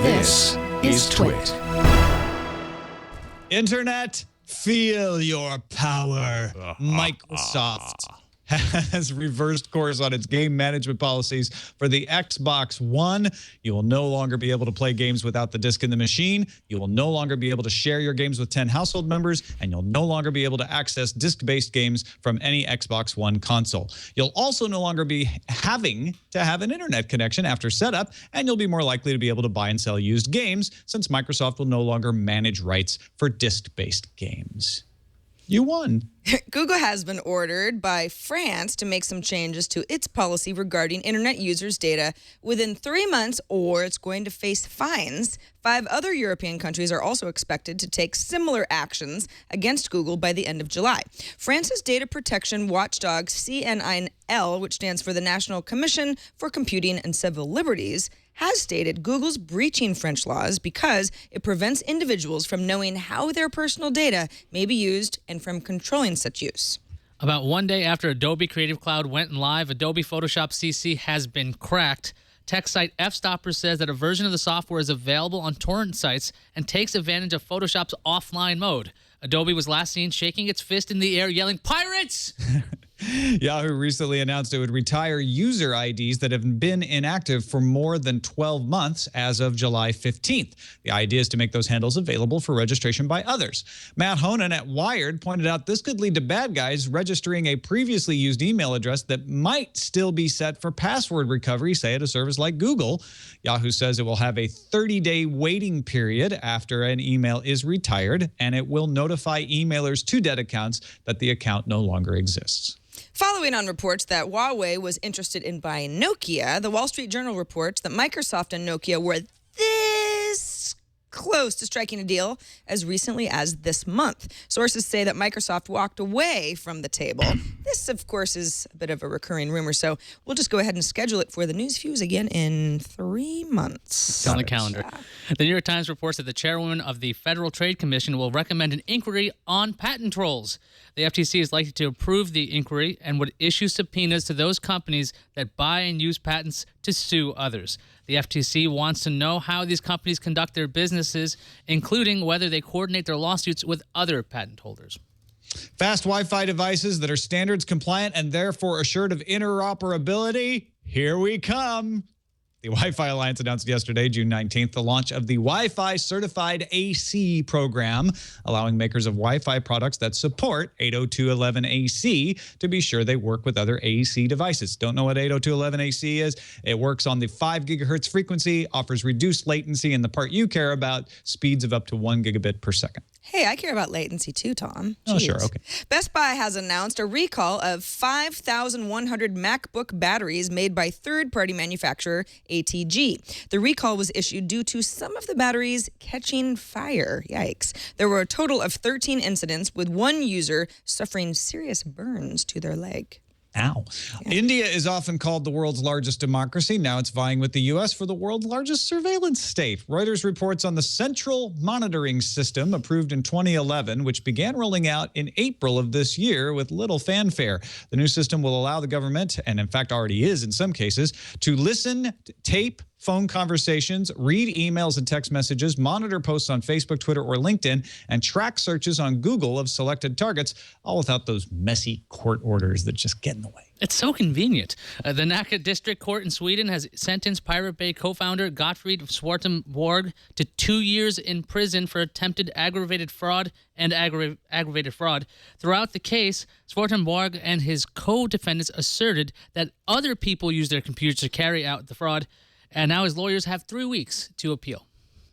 This is TWiT. Internet, feel your power. Microsoft has reversed course on its game management policies for the Xbox One. You will no longer be able to play games without the disc in the machine. You will no longer be able to share your games with 10 household members, and you'll no longer be able to access disc-based games from any Xbox One console. You'll also no longer be having to have an internet connection after setup, and you'll be more likely to be able to buy and sell used games since Microsoft will no longer manage rights for disc-based games. You won. Google has been ordered by France to make some changes to its policy regarding internet users' data within 3 months, or it's going to face fines. 5 other European countries are also expected to take similar actions against Google by the end of July. France's data protection watchdog CNIL, which stands for the National Commission for Computing and Civil Liberties, has stated Google's breaching French laws because it prevents individuals from knowing how their personal data may be used and from controlling such use. About 1 day after Adobe Creative Cloud went live, Adobe Photoshop CC has been cracked. Tech site Fstopper says that a version of the software is available on torrent sites and takes advantage of Photoshop's offline mode. Adobe was last seen shaking its fist in the air, yelling, "Pirates!" Yahoo recently announced it would retire user IDs that have been inactive for more than 12 months as of July 15th. The idea is to make those handles available for registration by others. Matt Honan at Wired pointed out this could lead to bad guys registering a previously used email address that might still be set for password recovery, say at a service like Google. Yahoo says it will have a 30-day waiting period after an email is retired, and it will notify emailers to dead accounts that the account no longer exists. Following on reports that Huawei was interested in buying Nokia, the Wall Street Journal reports that Microsoft and Nokia were this close to striking a deal as recently as this month. Sources say that Microsoft walked away from the table. This, of course, is a bit of a recurring rumor, so we'll just go ahead and schedule it for the News Fuse again in 3 months. It's on the calendar. The New York Times reports that the chairwoman of the Federal Trade Commission will recommend an inquiry on patent trolls. The FTC is likely to approve the inquiry and would issue subpoenas to those companies that buy and use patents to sue others. The FTC wants to know how these companies conduct their businesses, including whether they coordinate their lawsuits with other patent holders. Fast Wi-Fi devices that are standards compliant and therefore assured of interoperability. Here we come. The Wi-Fi Alliance announced yesterday, June 19th, the launch of the Wi-Fi Certified AC program, allowing makers of Wi-Fi products that support 802.11ac to be sure they work with other AC devices. Don't know what 802.11ac is? It works on the 5 gigahertz frequency, offers reduced latency, and the part you care about, speeds of up to 1 gigabit per second. Hey, I care about latency too, Tom. Oh, Jeez. sure, okay. Best Buy has announced a recall of 5,100 MacBook batteries made by third-party manufacturer ATG. The recall was issued due to some of the batteries catching fire. Yikes. There were a total of 13 incidents, with one user suffering serious burns to their leg. Ow. Yeah. India is often called the world's largest democracy. Now it's vying with the U.S. for the world's largest surveillance state. Reuters reports on the Central Monitoring System approved in 2011, which began rolling out in April of this year with little fanfare. The new system will allow the government, and in fact already is in some cases, to listen, tape, phone conversations, read emails and text messages, monitor posts on Facebook, Twitter, or LinkedIn, and track searches on Google of selected targets, all without those messy court orders that just get in the way. It's so convenient. The Nacka District Court in Sweden has sentenced Pirate Bay co-founder Gottfried Swartenborg to 2 years in prison for attempted aggravated fraud and aggravated fraud. Throughout the case, Swartenborg and his co-defendants asserted that other people used their computers to carry out the fraud, and now his lawyers have 3 weeks to appeal.